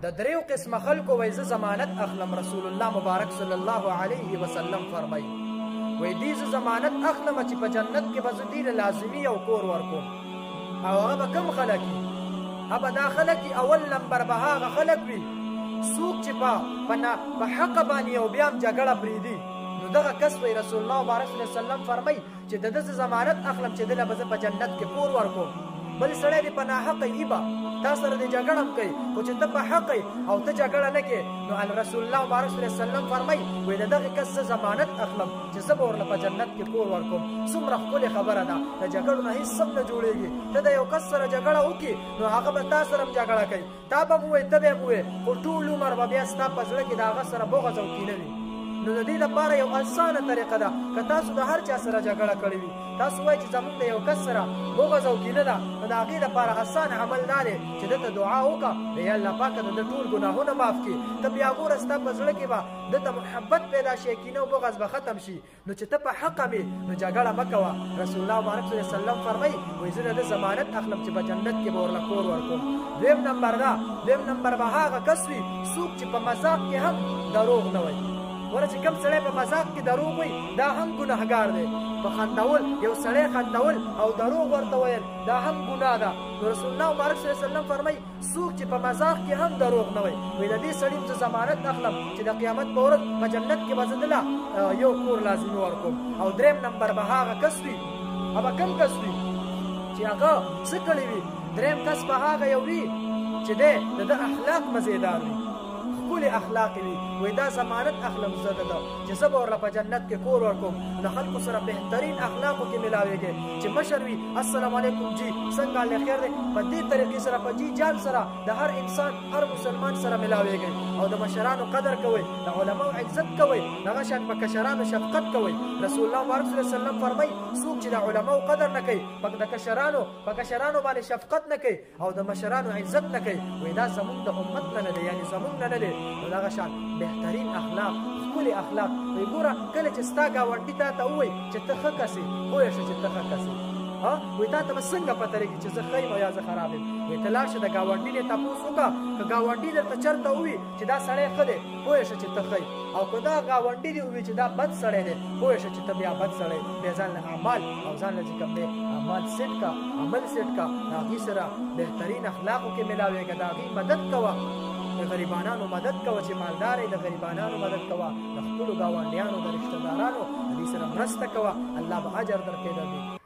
د دریو قسمه خلکو وایي زه ضمانت اخلم. رسول الله مبارک صلی الله علیه وسلم فرمایي وایي دې زه ضمانت اخلم چې په جنت کې به زه دې له لازمي یو کور ورکوم. او هغه به کوم خلک وي؟ هغه دا خلک وي اول نمبر به هغه خلک وي څوک چې په حق باندې یو بیا هم جګړه پرېږدي. نو دغه کس وایي رسول الله مبارک صلی الله علیه وسلم فرمایي چې د ده زه ضمانت اخلم چې دله به زه په جنت کې کور ورکوم. بل سړی دې په ناحقه یي به تا سره دې جګړه هم کوي خو چې ته په حق او ته جګړه نه کوې نو رسول الله مبارک صلی الله علیه وسلم فرمایي وایي د دغې کس زه ضمانت اخلم چې زه به ورله په جنت کې کور ورکوم. څومره ښکلې خبره ده. د جګړو نه هېڅ څه نه جوړېږي. ته د یو کس سره جګړه وکړې نو هغه به تا سره هم جګړه کوي. تا به هم ووایې ته به یې هم ووایې خو ټول عمر به بیا ستا په زړه کې د هغه سره بغض او کینه وي. نو د دې لپاره یو اسانه طریقه ده که تاسو د هر چا سره جګړه کړې وي تاسو وایئ چې زموږ د یو کس سره بغض او کینه ده نو د هغې لپاره اسان عمل دا دی چې ده ته دعا وکړه د یا الله پاکه د ده ټول ګناهونه معاف کړي. ته بیا ګوره ستا په زړه کې به ده ته محبت پیدا شي کینه او بغض به ختم شي. نو چې ته په حقه مې نو جګړه مه کوه. رسول الله مبارک صلی الله علیه وسلم فرمایي وایي زه د ده ضمانت اخلم چې په جنت کې به ورله کور ورکوم. دویم نمبر ده دویم نمبر به هغه کس وي څوک چې په مذاق کې هم دروغ نه وایي. وره چې کوم سړی په مذاق کې دروغ وایي دا هم ګناهګار دی. په خندول یو سړی خندول او دروغ ورته ویل دا هم ګناه ده. نو رسول الله مبارک صلی الله علیه وسلم فرمایي څوک چې په مذاق کې هم دروغ نه وایي وایي د دې سړي زه ضمانت اخلم چې د قیامت په ورځ په جنت کې به زه دله یو کور لازمي ورکوم. او دریم نمبر به هغه کس وي هغه کوم کس وي چې هغه څه کړي وي. دریم کس به هغه یو وي چې دی د ده اخلاق مزېدار وي ښکلې اخلاق وي. وایي دا ضمانت اخلم زه د ده چې زه به ورله په جنت کې کور ورکوم. د خلکو سره بهترین اخلاقو کې ملاویږي چې مشر وي السلام علیکم جی څنګه حال خیر دی. په دې طریقې سره په جی جان سره د هر انسان هر مسلمان سره ملاویږي. او د مشرانو قدر کوئ د علماو عزت کوئ دغه شان په کشرانو شفقت کوئ. رسول الله مبارک صلی الله علیه وسلم فرمایي څوک چې د علماو قدر نه کوي د کشرانو باندې شفقت نه کوي او د مشرانو عزت نه کوي وایي دا زموږ د امت نه دی یعنې زموږ نه دی. نو دغه شان بهترین اخلاق ښکلې اخلاق وایي ګوره کله چې ستا ګاونډي تا ته ووایي چې ته ښه کس یې پوه شه چې ته ښه کس یې وایي تا ته به څنګه پته لګي چې زه ښه یم او یا زه خراب یم. وایي ته لاړ شه د ګاونډي نه تپوس وکړه که ګاونډي درته چېرته ووایي چې دا سړی ښه دی پوه شه چې ته ښه یې او که دا ګاونډي دې ووایي چې دا بد سړی دی پوه شه چې ته بیا بد سړی بیا ځان له اعمال او ځان له چې کوم دی اعمال سیټ کا عمل سیټ کا د هغې سره بهترین اخلاقو کې ملاوېږه. د هغې مدد کوه د غریبانانو مدد کوه چې مالدار د غریبانانو مدد کوه د خپلو ګاونډیانو د رشته دارانو د دې سره مرسته کوه الله به اجر درکوي.